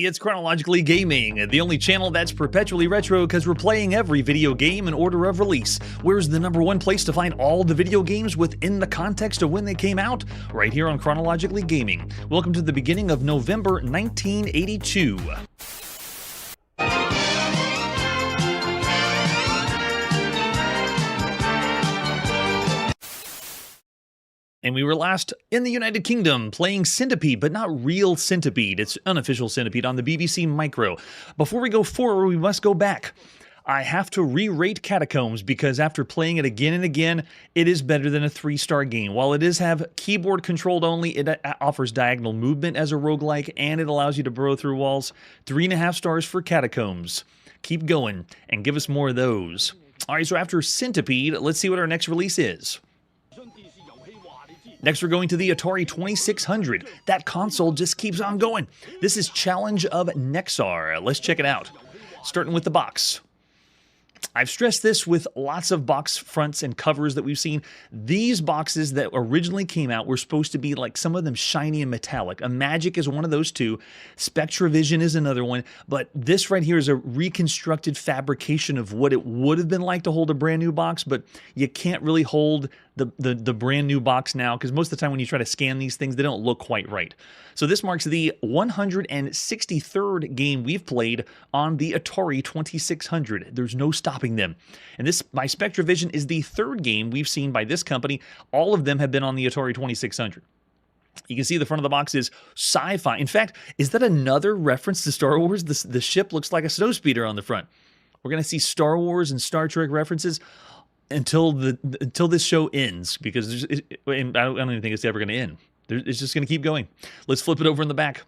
It's Chronologically Gaming, the only channel that's perpetually retro because we're playing every video game in order of release. Where's the #1 place to find all the video games within the context of when they came out? Right here on Chronologically Gaming. Welcome to the beginning of November 1982. And we were last in the United Kingdom playing Centipede, but not real Centipede. It's unofficial Centipede on the BBC Micro. Before we go forward, we must go back. I have to re-rate Catacombs because after playing it again and again, it is better than a 3-star game. While it does have keyboard controlled only, it offers diagonal movement as a roguelike, and it allows you to burrow through walls. 3.5 stars for Catacombs. Keep going and give us more of those. All right, so after Centipede, let's see what our next release is. Next, we're going to the Atari 2600. That console just keeps on going. This is Challenge of Nexar. Let's check it out. Starting with the box. I've stressed this with lots of box fronts and covers that we've seen. These boxes that originally came out were supposed to be like some of them shiny and metallic. A Magic is one of those two. SpectraVision is another one. But this right here is a reconstructed fabrication of what it would have been like to hold a brand new box, but you can't really hold the brand new box now, because most of the time when you try to scan these things, they don't look quite right. So this marks the 163rd game we've played on the Atari 2600. There's no stopping them. And this, by SpectraVision, is the third game we've seen by this company. All of them have been on the Atari 2600. You can see the front of the box is sci-fi. In fact, is that another reference to Star Wars? The ship looks like a snowspeeder on the front. We're going to see Star Wars and Star Trek references until this show ends, because and I don't even think it's ever going to end. It's just going to keep going. Let's flip it over in the back.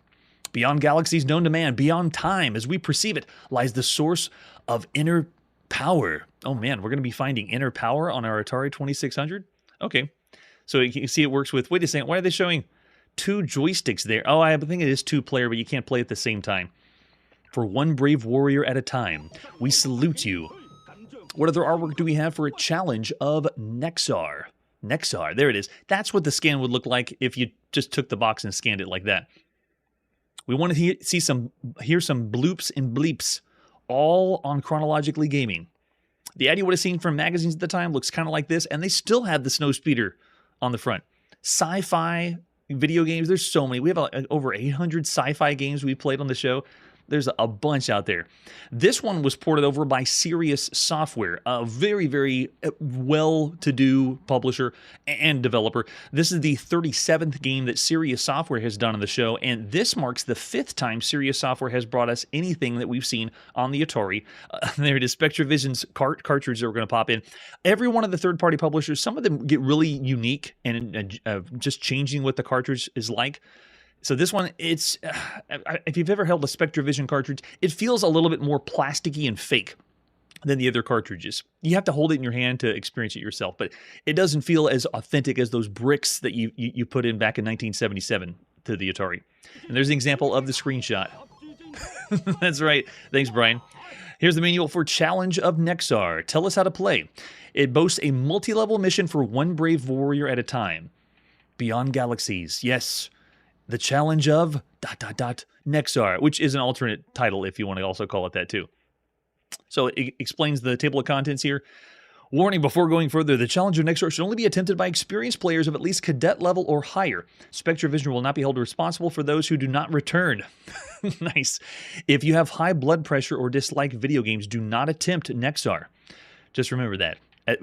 Beyond galaxies known to man, beyond time as we perceive it, lies the source of inner power. Oh man, we're going to be finding inner power on our Atari 2600? Okay. So you can see it works with, wait a second, why are they showing 2 joysticks there? Oh, I think it is 2-player, but you can't play at the same time. For one brave warrior at a time, we salute you. What other artwork do we have for a challenge of Nexar? Nexar, there it is. That's what the scan would look like if you just took the box and scanned it like that. We want to hear some bloops and bleeps, all on Chronologically Gaming. The ad you would have seen from magazines at the time looks kind of like this, and they still have the snowspeeder on the front. Sci-fi video games, there's so many. We have over 800 sci-fi games we played on the show. There's a bunch out there. This one was ported over by Sirius Software, a very, very well-to-do publisher and developer. This is the 37th game that Sirius Software has done on the show, and this marks the 5th time Sirius Software has brought us anything that we've seen on the Atari. There it is, SpectraVision's cartridge that we're going to pop in. Every one of the third-party publishers, some of them get really unique and just changing what the cartridge is like. So this one, it's if you've ever held a SpectraVision cartridge, it feels a little bit more plasticky and fake than the other cartridges. You have to hold it in your hand to experience it yourself, but it doesn't feel as authentic as those bricks that you put in back in 1977 to the Atari. And there's an example of the screenshot. That's right. Thanks, Brian. Here's the manual for Challenge of Nexar. Tell us how to play. It boasts a multi-level mission for one brave warrior at a time. Beyond galaxies, yes. The Challenge of ... Nexar, which is an alternate title if you want to also call it that too. So it explains the table of contents here. Warning before going further, the Challenge of Nexar should only be attempted by experienced players of at least cadet level or higher. SpectraVision will not be held responsible for those who do not return. Nice. If you have high blood pressure or dislike video games, do not attempt Nexar. Just remember that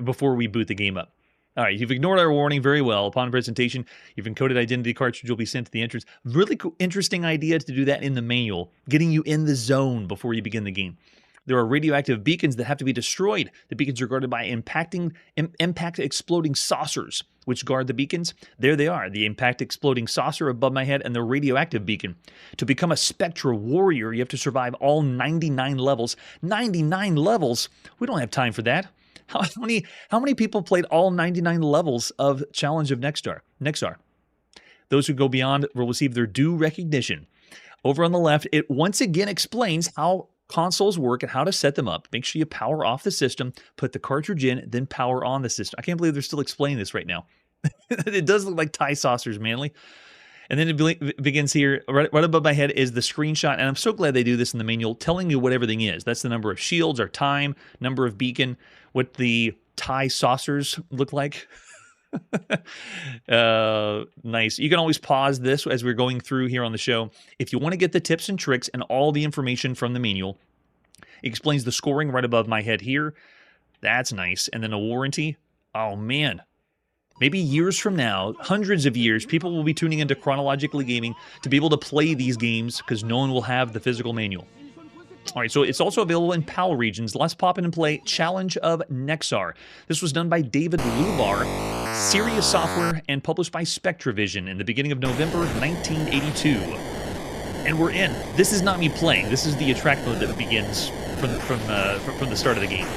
before we boot the game up. All right, you've ignored our warning very well. Upon presentation, your encoded identity cartridge will be sent to the entrance. Really cool, interesting idea to do that in the manual, getting you in the zone before you begin the game. There are radioactive beacons that have to be destroyed. The beacons are guarded by impact exploding saucers, which guard the beacons. There they are, the impact exploding saucer above my head and the radioactive beacon. To become a Spectra warrior, you have to survive all 99 levels. 99 levels? We don't have time for that. How many people played all 99 levels of Challenge of Nexar? Those who go beyond will receive their due recognition. Over on the left, it once again explains how consoles work and how to set them up. Make sure you power off the system, put the cartridge in, then power on the system. I can't believe they're still explaining this right now. It does look like tie saucers, Manly. And then it begins here. Right above my head is the screenshot, and I'm so glad they do this in the manual, telling you what everything is. That's the number of shields, our time, number of beacon, what the tie saucers look like. Nice. You can always pause this as we're going through here on the show. If you want to get the tips and tricks and all the information from the manual, it explains the scoring right above my head here. That's nice. And then a warranty. Oh, man. Maybe years from now, hundreds of years, people will be tuning into Chronologically Gaming to be able to play these games because no one will have the physical manual. All right, so it's also available in PAL regions. Let's pop in and play Challenge of Nexar. This was done by David Lubar, Sirius Software, and published by SpectraVision in the beginning of November 1982. And we're in. This is not me playing. This is the attract mode that begins from the start of the game.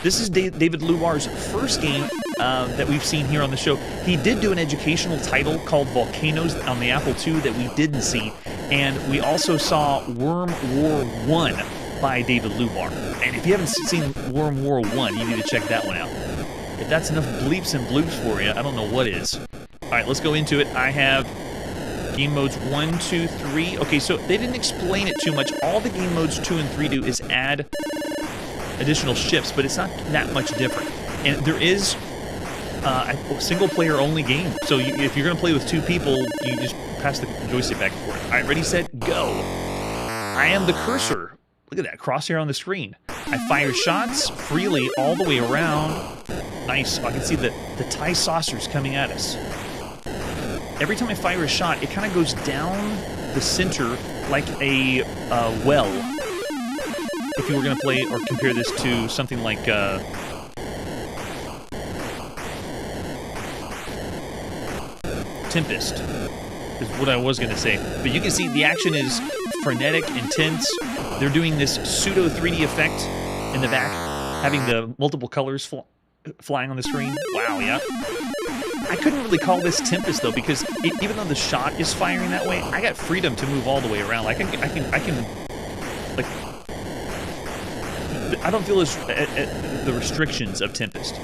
This is David Lubar's first game that we've seen here on the show. He did do an educational title called Volcanoes on the Apple II that we didn't see. And we also saw Worm War 1 by David Lubar. And if you haven't seen Worm War 1, you need to check that one out. If that's enough bleeps and bloops for you, I don't know what is. All right, let's go into it. I have game modes 1, 2, 3. Okay, so they didn't explain it too much. All the game modes 2 and 3 do is add additional ships, but it's not that much different. And there is a single-player only game. So if you're going to play with 2 people, you just pass the joystick back and forth. All right, ready, set, go. I am the cursor. Look at that, crosshair on the screen. I fire shots freely all the way around. Nice. I can see the Thai saucers coming at us. Every time I fire a shot, it kind of goes down the center like a well. If you were going to play or compare this to something like... Tempest is what I was going to say. But you can see the action is frenetic, intense. They're doing this pseudo 3D effect in the back, having the multiple colors flying on the screen. Wow, yeah. I couldn't really call this Tempest though, because even though the shot is firing that way, I got freedom to move all the way around. I can like, I don't feel the restrictions of Tempest.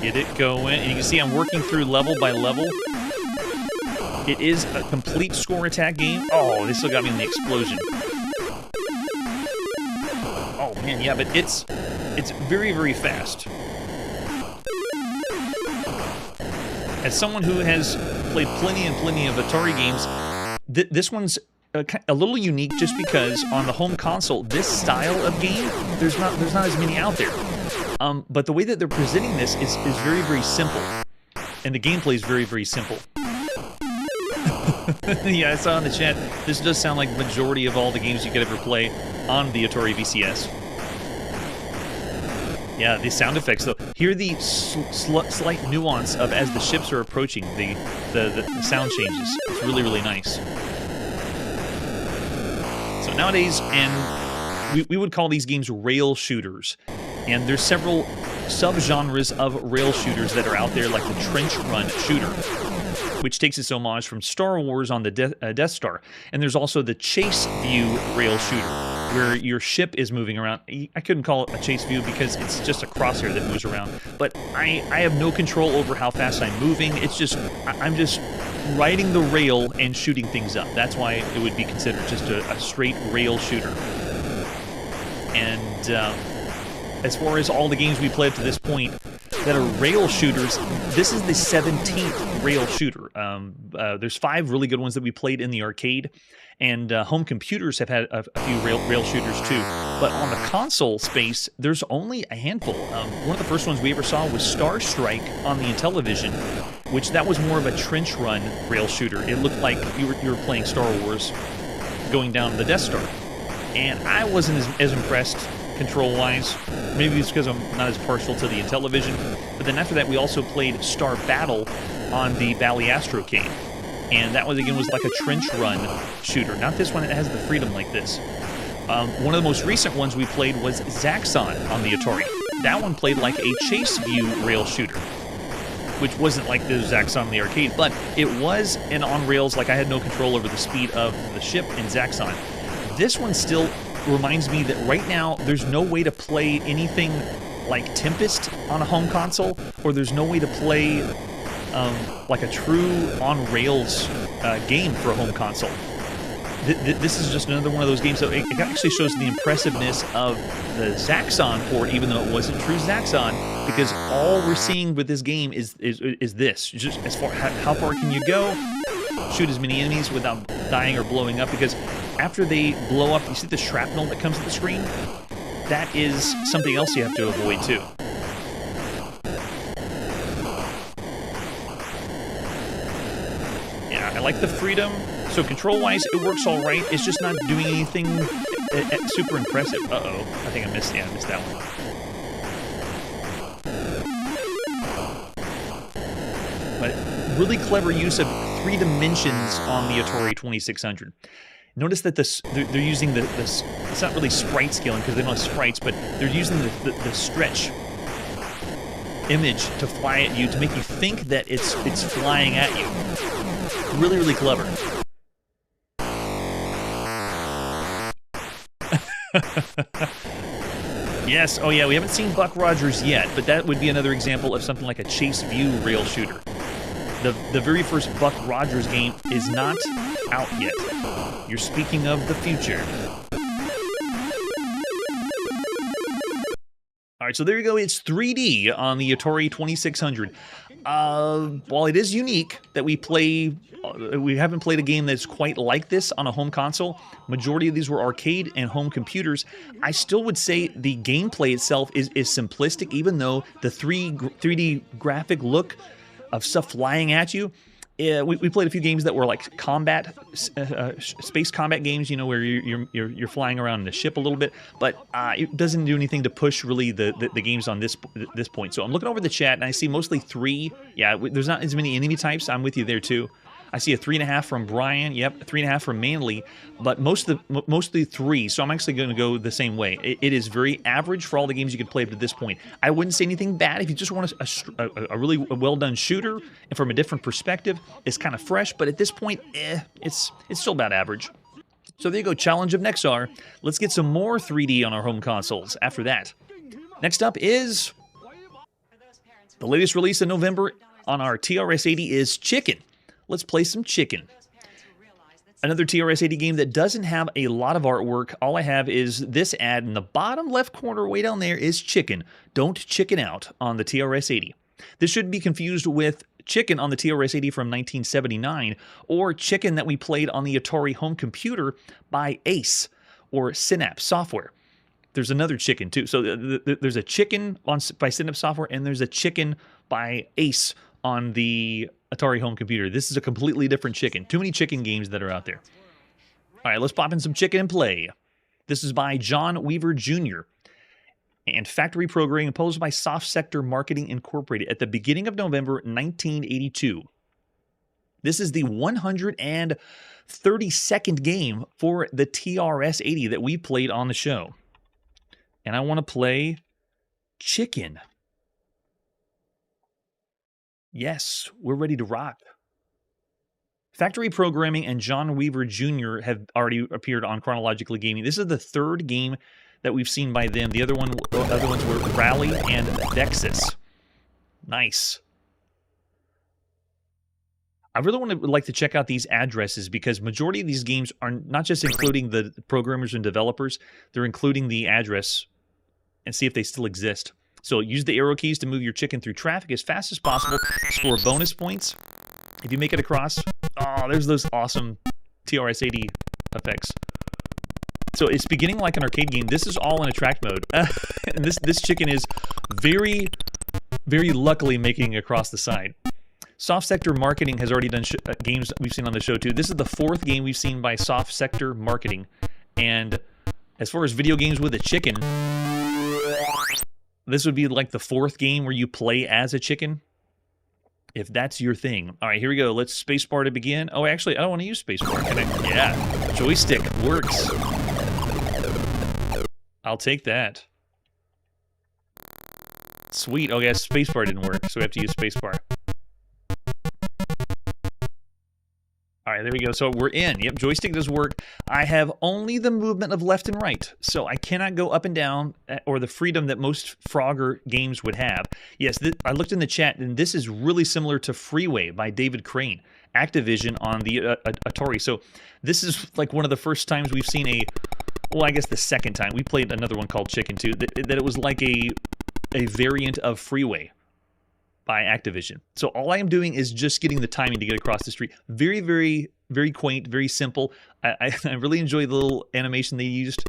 Get it going, and you can see I'm working through level by level. It is a complete score attack game. Oh, they still got me in the explosion. Oh man, yeah, but it's very, very fast. As someone who has played plenty and plenty of Atari games, this one's a little unique just because on the home console, this style of game, there's not as many out there. But the way that they're presenting this is very, very simple. And the gameplay is very, very simple. Yeah, I saw in the chat, this does sound like the majority of all the games you could ever play on the Atari VCS. Yeah, the sound effects, though. Hear the slight nuance of as the ships are approaching, the sound changes. It's really, really nice. So nowadays, and we would call these games rail shooters. And there's several subgenres of rail shooters that are out there, like the trench run shooter, which takes its homage from Star Wars on the Death Star. And there's also the chase view rail shooter, where your ship is moving around. I couldn't call it a chase view because it's just a crosshair that moves around. But I have no control over how fast I'm moving. It's just, I'm just riding the rail and shooting things up. That's why it would be considered just a straight rail shooter. And as far as all the games we played to this point that are rail shooters, this is the 17th rail shooter. There's 5 really good ones that we played in the arcade, and home computers have had a few rail shooters too. But on the console space, there's only a handful. One of the first ones we ever saw was Star Strike on the Intellivision, which that was more of a trench run rail shooter. It looked like you were playing Star Wars going down the Death Star. And I wasn't as impressed control-wise. Maybe it's because I'm not as partial to the Intellivision. But then after that, we also played Star Battle on the Bally Astrocade. And that was, again, was like a trench run shooter. Not this one that has the freedom like this. One of the most recent ones we played was Zaxxon on the Atari. That one played like a chase view rail shooter, which wasn't like the Zaxxon on the arcade, but it was an on rails, like I had no control over the speed of the ship in Zaxxon. This one still reminds me that right now there's no way to play anything like Tempest on a home console, or there's no way to play like a true on-rails game for a home console. This is just another one of those games that it actually shows the impressiveness of the Zaxxon port, even though it wasn't true Zaxxon, because all we're seeing with this game is this. Just as far how far can you go? Shoot as many enemies without dying or blowing up, because after they blow up, you see the shrapnel that comes to the screen? That is something else you have to avoid too. Yeah, I like the freedom. So control-wise, it works all right. It's just not doing anything super impressive. Uh-oh, I think I missed that one. But really clever use of 3 dimensions on the Atari 2600. Notice that they're using it's not really sprite scaling because they don't have sprites, but they're using the stretch image to fly at you to make you think that it's flying at you. Really, really clever. Yes, oh yeah, we haven't seen Buck Rogers yet, but that would be another example of something like a chase view rail shooter. The very first Buck Rogers game is not out yet. You're speaking of the future. right, so there you go. It's 3D on the Atari 2600. While it is unique that we haven't played a game that's quite like this on a home console. Majority of these were arcade and home computers. I still would say the gameplay itself is simplistic, even though the 3D graphic look of stuff flying at you. We played a few games that were like combat, space combat games, you know, where you're flying around in a ship a little bit, but it doesn't do anything to push really the games on this point. So I'm looking over the chat and I see mostly 3. Yeah, there's not as many enemy types. I'm with you there too. I see a 3.5 from Brian. Yep, 3.5 from Manly, but mostly 3. So I'm actually going to go the same way. It is very average for all the games you could play up to this point. I wouldn't say anything bad if you just want a really well done shooter and from a different perspective. It's kind of fresh, but at this point, it's still about average. So there you go, Challenge of Nexar. Let's get some more 3D on our home consoles after that. Next up is the latest release in November on our TRS-80 is Chicken. Let's play some Chicken. Another TRS-80 game that doesn't have a lot of artwork. All I have is this ad in the bottom left corner way down there is Chicken. Don't chicken out on the TRS-80. This shouldn't be confused with Chicken on the TRS-80 from 1979 or Chicken that we played on the Atari home computer by Ace or Synapse Software. There's another Chicken too. So there's a Chicken by Synapse Software and there's a Chicken by Ace on the Atari home computer. This is a completely different Chicken. Too many Chicken games that are out there. All right, let's pop in some Chicken and play. This is by John Weaver Jr. and factory programming imposed by Soft Sector Marketing Incorporated at the beginning of November 1982. This is the 132nd game for the TRS-80 that we played on the show. And I want to play Chicken. Yes, we're ready to rock. Factory Programming and John Weaver Jr. have already appeared on Chronologically Gaming. This is the 3rd game that we've seen by them. The other ones were Rally and Dexys. Nice. I really would like to check out these addresses because majority of these games are not just including the programmers and developers, they're including the address and see if they still exist. So use the arrow keys to move your chicken through traffic as fast as possible. Score bonus points if you make it across. Oh, there's those awesome TRS-80 effects. So it's beginning like an arcade game. This is all in attract mode. And this chicken is very, very luckily making it across the side. Soft Sector Marketing has already done games we've seen on the show too. This is the 4th game we've seen by Soft Sector Marketing. And as far as video games with a chicken, this would be like the 4th game where you play as a chicken, if that's your thing. All right, here we go. Let's spacebar to begin. Oh, actually, I don't want to use spacebar. Yeah, joystick works. I'll take that. Sweet. Oh, yeah, spacebar didn't work, so we have to use spacebar. All right, there we go. So we're in. Yep, joystick does work. I have only the movement of left and right, so I cannot go up and down or the freedom that most Frogger games would have. Yes, I looked in the chat, and this is really similar to Freeway by David Crane, Activision on the Atari. So this is like one of the first times we've seen well, I guess the second time. We played another one called Chicken too, that it was like a variant of Freeway by Activision. So all I am doing is just getting the timing to get across the street. Very, very, very quaint, very simple. I really enjoy the little animation they used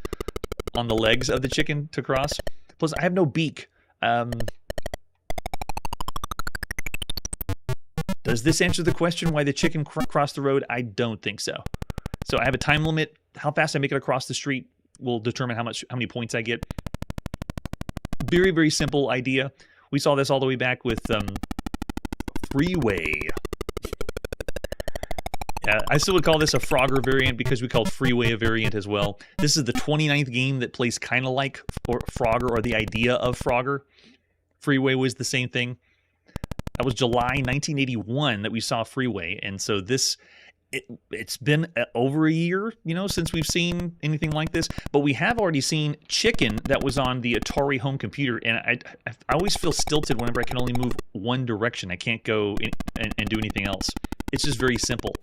on the legs of the chicken to cross. Plus, I have no beak. Does this answer the question why the chicken crossed the road? I don't think so. So I have a time limit. How fast I make it across the street will determine how many points I get. Very, very simple idea. We saw this all the way back with Freeway. Yeah, I still would call this a Frogger variant because we called Freeway a variant as well. This is the 29th game that plays kind of like Frogger, or the idea of Frogger. Freeway was the same thing. That was July 1981 that we saw Freeway, and so it's been over a year, since we've seen anything like this. But we have already seen Chicken that was on the Atari home computer, and I always feel stilted whenever I can only move one direction. I can't go and do anything else. It's just very simple.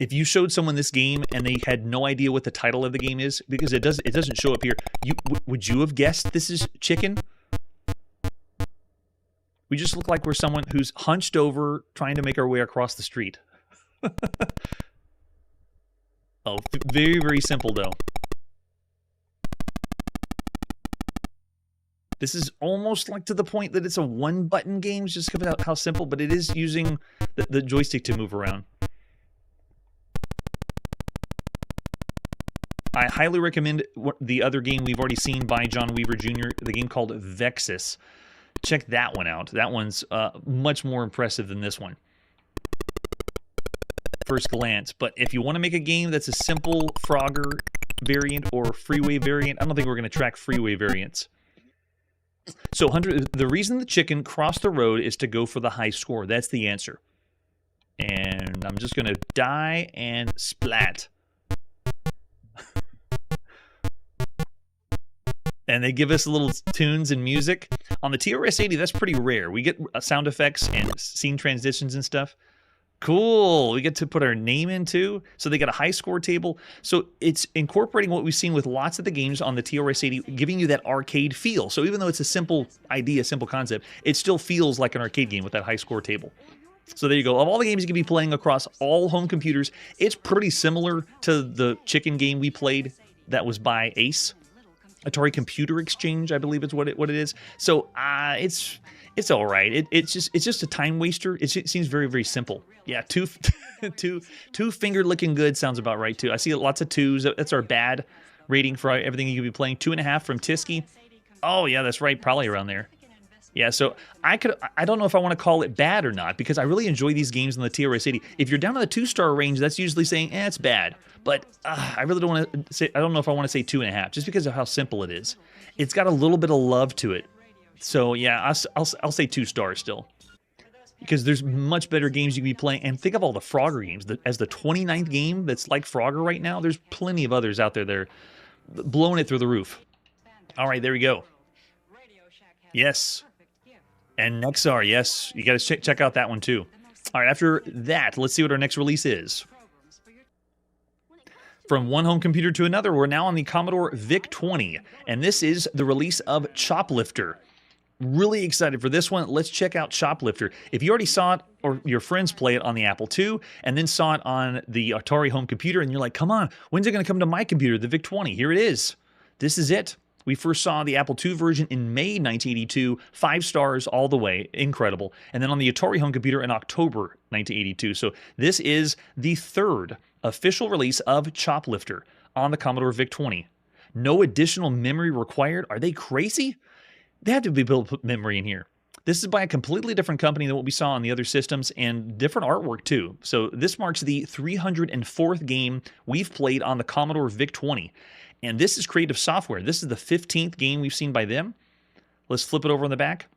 If you showed someone this game and they had no idea what the title of the game is, because it doesn't show up here, would you have guessed this is chicken? We just look like we're someone who's hunched over trying to make our way across the street. Oh, very, very simple though. This is almost like to the point that it's a one-button game, just because of how simple, but it is using the joystick to move around. I highly recommend the other game we've already seen by John Weaver Jr., the game called Vexus. Check that one out. That one's much more impressive than this one. First glance. But if you want to make a game that's a simple Frogger variant or freeway variant, I don't think we're going to track freeway variants. So the reason the chicken crossed the road is to go for the high score. That's the answer. And I'm just going to die and splat. And they give us little tunes and music. On the TRS-80, that's pretty rare. We get sound effects and scene transitions and stuff. Cool. We get to put our name in too. So they got a high score table. So it's incorporating what we've seen with lots of the games on the TRS-80, giving you that arcade feel. So even though it's a simple idea, simple concept, it still feels like an arcade game with that high score table. So there you go. Of all the games you can be playing across all home computers, it's pretty similar to the chicken game we played that was by Ace. Atari Computer Exchange, I believe is what it is. So it's all right. It's just a time waster. It seems very, very simple. Yeah, two finger looking good sounds about right too. I see lots of twos. That's our bad rating for everything you could be playing. 2.5 from Tisky. Oh yeah, that's right. Probably around there. Yeah, so I don't know if I want to call it bad or not, because I really enjoy these games on the TRS-80. If you're down in the 2-star range, that's usually saying, it's bad. But I really don't want to say, I don't know if I want to say 2.5, just because of how simple it is. It's got a little bit of love to it. So yeah, I'll say 2 stars still. Because there's much better games you can be playing. And think of all the Frogger games. As the 29th game that's like Frogger right now, there's plenty of others out there that are blowing it through the roof. All right, there we go. Yes. And Nexar, yes. You got to check out that one too. All right, after that, let's see what our next release is. From one home computer to another, we're now on the Commodore VIC-20. And this is the release of Choplifter. Really excited for this one. Let's check out Choplifter. If you already saw it or your friends play it on the Apple II and then saw it on the Atari home computer and you're like, come on, when's it going to come to my computer, the VIC-20? Here it is. This is it. We first saw the Apple II version in May 1982, 5 stars all the way, incredible. And then on the Atari home computer in October 1982. So this is the 3rd official release of Choplifter on the Commodore VIC-20. No additional memory required. Are they crazy? They have to be able to put memory in here. This is by a completely different company than what we saw on the other systems, and different artwork too. So this marks the 304th game we've played on the Commodore VIC-20. And this is Creative Software. This is the 15th game we've seen by them. Let's flip it over on the back.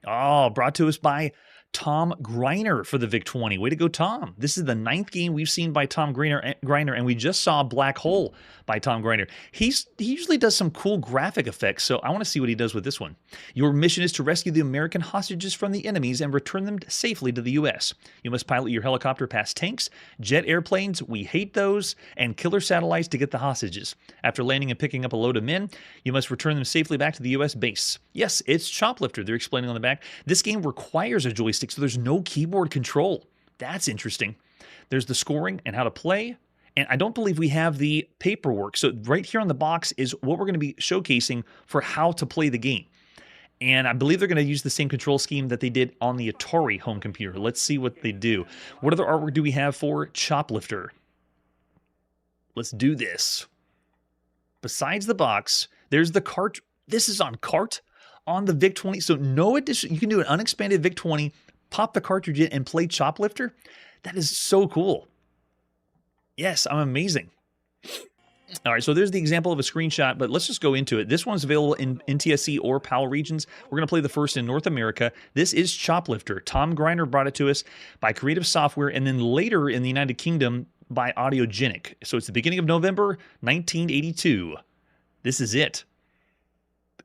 Oh, brought to us by Tom Greiner for the VIC-20. Way to go, Tom. This is the 9th game we've seen by Tom Greiner, and we just saw Black Hole by Tom Greiner. He usually does some cool graphic effects, so I want to see what he does with this one. Your mission is to rescue the American hostages from the enemies and return them safely to the U.S. You must pilot your helicopter past tanks, jet airplanes, we hate those, and killer satellites to get the hostages. After landing and picking up a load of men, you must return them safely back to the U.S. base. Yes, it's Choplifter, they're explaining on the back. This game requires a joystick, so there's no keyboard control. That's interesting. There's the scoring and how to play. And I don't believe we have the paperwork. So right here on the box is what we're going to be showcasing for how to play the game. And I believe they're going to use the same control scheme that they did on the Atari home computer. Let's see what they do. What other artwork do we have for Choplifter? Let's do this. Besides the box, there's the cart. This is on cart on the VIC-20. So no addition. You can do an unexpanded VIC-20, pop the cartridge in, and play Choplifter. That is so cool. Yes, I'm amazing. All right, so there's the example of a screenshot, but let's just go into it. This one's available in NTSC or PAL regions. We're going to play the first in North America. This is Choplifter. Tom Greiner brought it to us by Creative Software, and then later in the United Kingdom by Audiogenic. So it's the beginning of November 1982. This is it.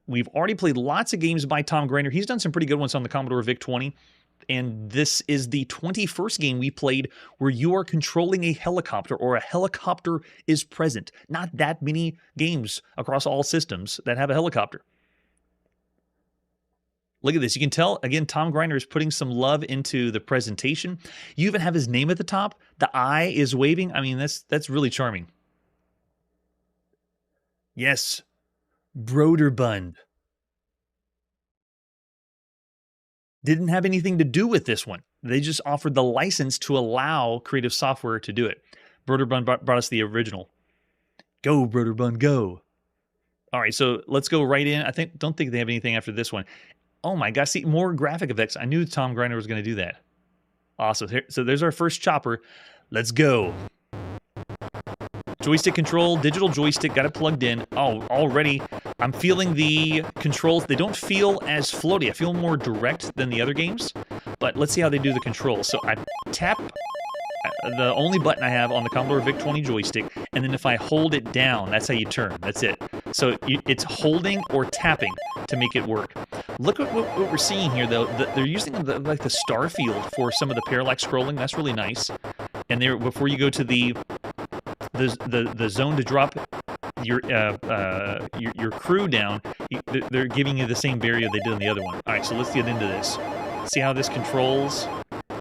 We've already played lots of games by Tom Greiner. He's done some pretty good ones on the Commodore VIC-20. And this is the 21st game we played where you are controlling a helicopter or a helicopter is present. Not that many games across all systems that have a helicopter. Look at this. You can tell, again, Tom Griner is putting some love into the presentation. You even have his name at the top. The eye is waving. I mean, that's really charming. Yes. Broderbund. Didn't have anything to do with this one. They just offered the license to allow Creative Software to do it. Broderbund brought us the original. Go, Broderbund, go. All right, so let's go right in. Don't think they have anything after this one. Oh my gosh, see, more graphic effects. I knew Tom Griner was going to do that. Awesome. So there's our first chopper. Let's go. Joystick control, digital joystick, got it plugged in. Oh, already I'm feeling the controls. They don't feel as floaty. I feel more direct than the other games. But let's see how they do the controls. So I tap the only button I have on the Commodore VIC-20 joystick, and then if I hold it down, that's how you turn. That's it. So it's holding or tapping to make it work. Look at what we're seeing here, though. They're using like the star field for some of the parallax scrolling. That's really nice. And there, before you go to the zone to drop your crew down, they're giving you the same barrier they did on the other one. All right, so let's get into this. See how this controls.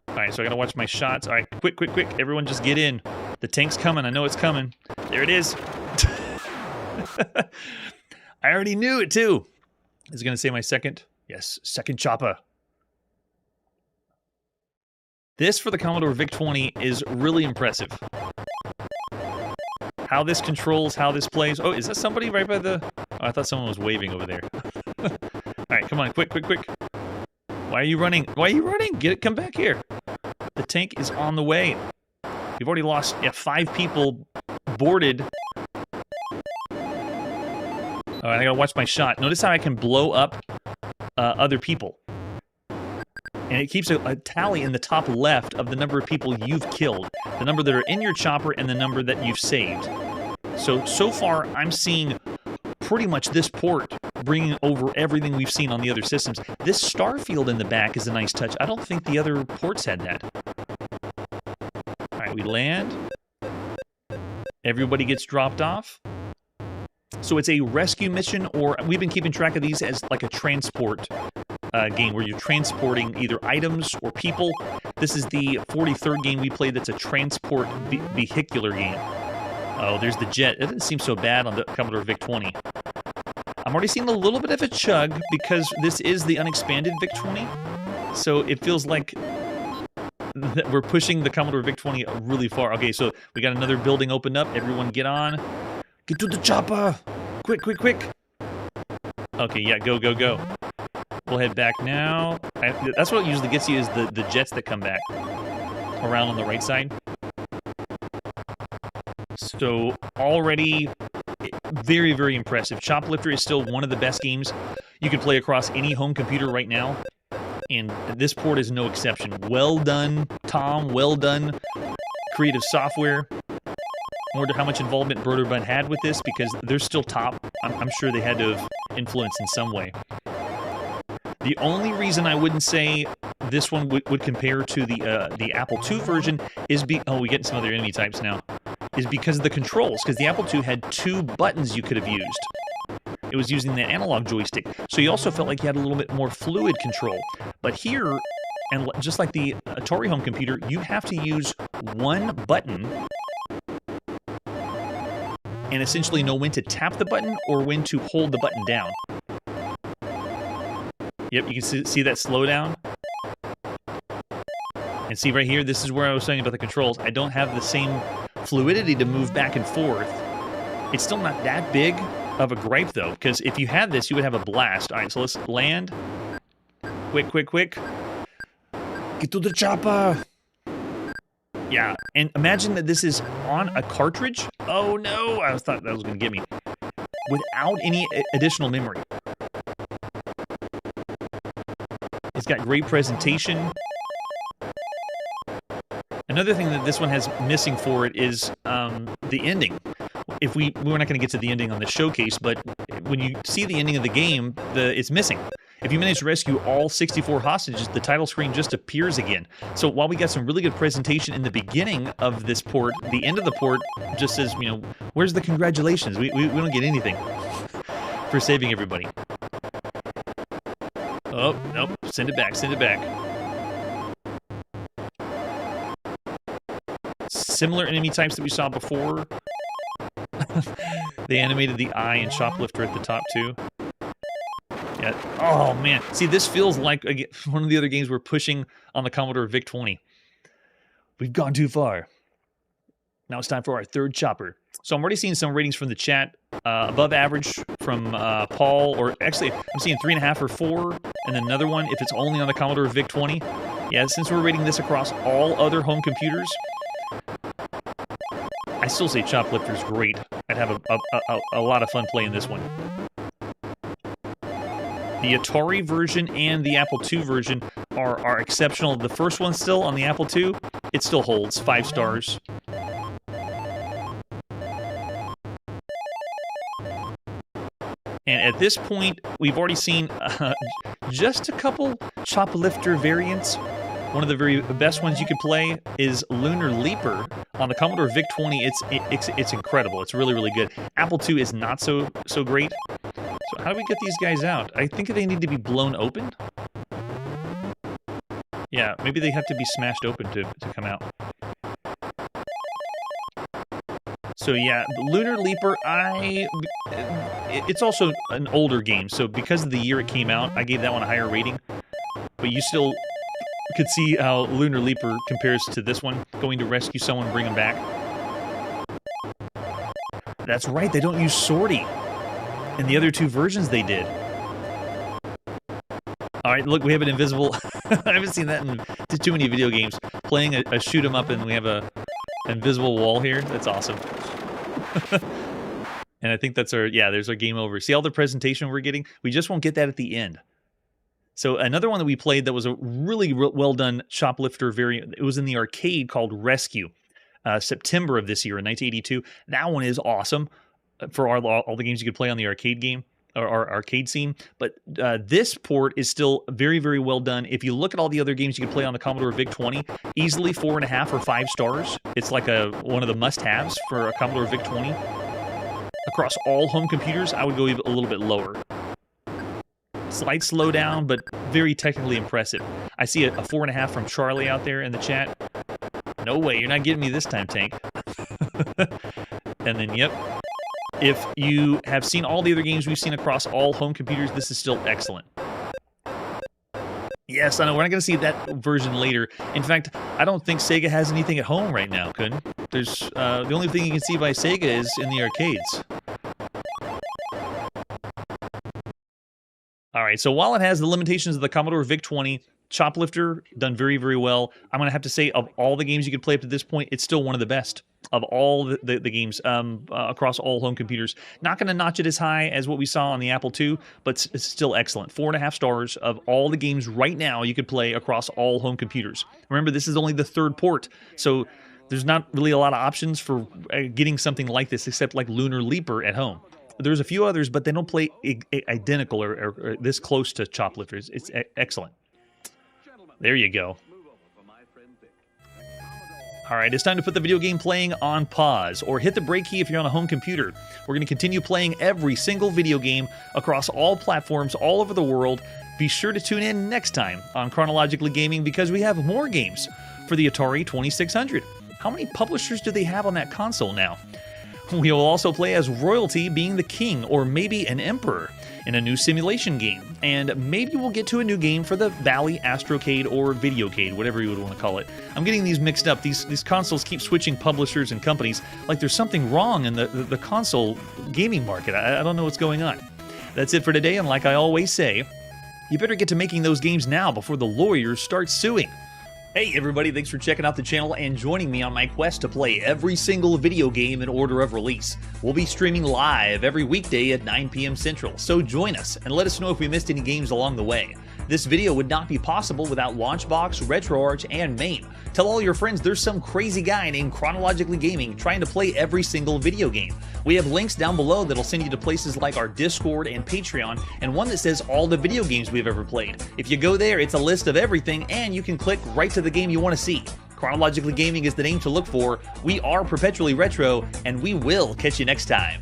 All right, so I gotta watch my shots. All right, quick, everyone, just get in. The tank's coming. I know it's coming. There it is. I already knew it too. Is it gonna say my second? Yes, second chopper. This for the Commodore VIC-20 is really impressive. How this controls, how this plays. Oh, is that somebody right by the... Oh, I thought someone was waving over there. All right, come on, quick. Why are you running? Come back here. The tank is on the way. We've already lost 5 people boarded. All right, I gotta watch my shot. Notice how I can blow up other people. And it keeps a tally in the top left of the number of people you've killed, the number that are in your chopper, and the number that you've saved. So far, I'm seeing pretty much this port bringing over everything we've seen on the other systems. This star field in the back is a nice touch. I don't think the other ports had that. All right, we land. Everybody gets dropped off. So it's a rescue mission, or we've been keeping track of these as like a transport game where you're transporting either items or people. This is the 43rd game we played that's a transport vehicular game. Oh, there's the jet. It didn't seem so bad on the Commodore VIC-20. I'm already seeing a little bit of a chug because this is the unexpanded VIC-20. So it feels like that we're pushing the Commodore VIC-20 really far. Okay, so we got another building opened up. Everyone get on. Get to the chopper! Quick! Okay, yeah, go. We'll head back now. That's what usually gets you is the jets that come back around on the right side. So already very, very impressive. Choplifter is still one of the best games you can play across any home computer right now. And this port is no exception. Well done, Tom. Well done, Creative Software. I wonder how much involvement Broderbund had with this, because they're still top. I'm sure they had to have influenced in some way. The only reason I wouldn't say this one would compare to the Apple II version is oh, we get some other enemy types now. Is because of the controls, because the Apple II had 2 buttons you could have used. It was using the analog joystick, so you also felt like you had a little bit more fluid control. But here, and just like the Atari home computer, you have to use 1 button and essentially know when to tap the button or when to hold the button down. Yep, you can see that slowdown. And see right here, this is where I was saying about the controls. I don't have the same fluidity to move back and forth. It's still not that big of a gripe, though, because if you had this, you would have a blast. All right, so let's land. Quick. Get to the chopper. Yeah, and imagine that this is on a cartridge. Oh, no. I thought that was going to get me. Without any additional memory. It's got great presentation. Another thing that this one has missing for it is the ending. If we're not going to get to the ending on the showcase, but when you see the ending of the game, it's missing. If you manage to rescue all 64 hostages, the title screen just appears again. So while we got some really good presentation in the beginning of this port, the end of the port just says, you know, where's the congratulations? We don't get anything for saving everybody. Oh, nope. Send it back. Send it back. Similar enemy types that we saw before. They animated the eye and shoplifter at the top, too. Yeah. Oh, man. See, this feels like one of the other games we're pushing on the Commodore VIC-20. We've gone too far. Now it's time for our third chopper. So I'm already seeing some ratings from the chat. Above average from Paul, or actually, I'm seeing 3.5 or 4, and then another one if it's only on the Commodore VIC-20. Yeah, since we're rating this across all other home computers, I still say Choplifter's great. I'd have a lot of fun playing this one. The Atari version and the Apple II version are exceptional. The first one still on the Apple II, it still holds 5 stars. And at this point, we've already seen just a couple Choplifter variants. One of the very best ones you could play is Lunar Leaper on the Commodore VIC-20. It's incredible. It's really, really good. Apple II is not so great. So how do we get these guys out? I think they need to be blown open. Yeah, maybe they have to be smashed open to come out. So yeah, Lunar Leaper, it's also an older game, so because of the year it came out, I gave that one a higher rating. But you still could see how Lunar Leaper compares to this one, going to rescue someone, bring him back. That's right, they don't use Sortie. In the other 2 versions they did. Alright, look, we have an invisible... I haven't seen that in too many video games. Playing a shoot 'em up and we have a invisible wall here. That's awesome. And I think that's our... Yeah, there's our game over. See all the presentation we're getting? We just won't get that at the end. So another one that we played that was a really well done Choplifter variant, it was in the arcade called Rescue. September of this year in 1982. That one is awesome for all the games you could play on the arcade game or arcade scene. But this port is still very, very well done. If you look at all the other games you could play on the Commodore VIC-20, easily 4.5 or 5 stars. It's like one of the must-haves for a Commodore VIC-20. Across all home computers, I would go a little bit lower. Slight slowdown, but very technically impressive. I see a 4.5 from Charlie out there in the chat. No way, you're not getting me this time, Tank. And then, yep. If you have seen all the other games we've seen across all home computers, this is still excellent. Yes, I know, we're not going to see that version later. In fact, I don't think Sega has anything at home right now, Kun. There's, the only thing you can see by Sega is in the arcades. Alright, so while it has the limitations of the Commodore VIC-20, Choplifter done very, very well. I'm going to have to say, of all the games you could play up to this point, it's still one of the best of all the games across all home computers. Not going to notch it as high as what we saw on the Apple II, but it's still excellent. 4.5 stars of all the games right now you could play across all home computers. Remember, this is only the 3rd port, so there's not really a lot of options for getting something like this, except like Lunar Leaper at home. There's a few others, but they don't play identical or this close to Choplifter. It's excellent. There you go. Alright, it's time to put the video game playing on pause, or hit the break key if you're on a home computer. We're going to continue playing every single video game across all platforms all over the world. Be sure to tune in next time on Chronologically Gaming, because we have more games for the Atari 2600. How many publishers do they have on that console now? We will also play as royalty being the king, or maybe an emperor, in a new simulation game. And maybe we'll get to a new game for the Valley Astrocade or Videocade, whatever you would want to call it. I'm getting these mixed up. These consoles keep switching publishers and companies like there's something wrong in the console gaming market. I don't know what's going on. That's it for today, and like I always say, you better get to making those games now before the lawyers start suing. Hey everybody, thanks for checking out the channel and joining me on my quest to play every single video game in order of release. We'll be streaming live every weekday at 9 p.m. Central, so join us and let us know if we missed any games along the way. This video would not be possible without Launchbox, RetroArch, and MAME. Tell all your friends there's some crazy guy named Chronologically Gaming trying to play every single video game. We have links down below that'll send you to places like our Discord and Patreon, and one that says all the video games we've ever played. If you go there, it's a list of everything, and you can click right to the game you want to see. Chronologically Gaming is the name to look for. We are perpetually retro, and we will catch you next time.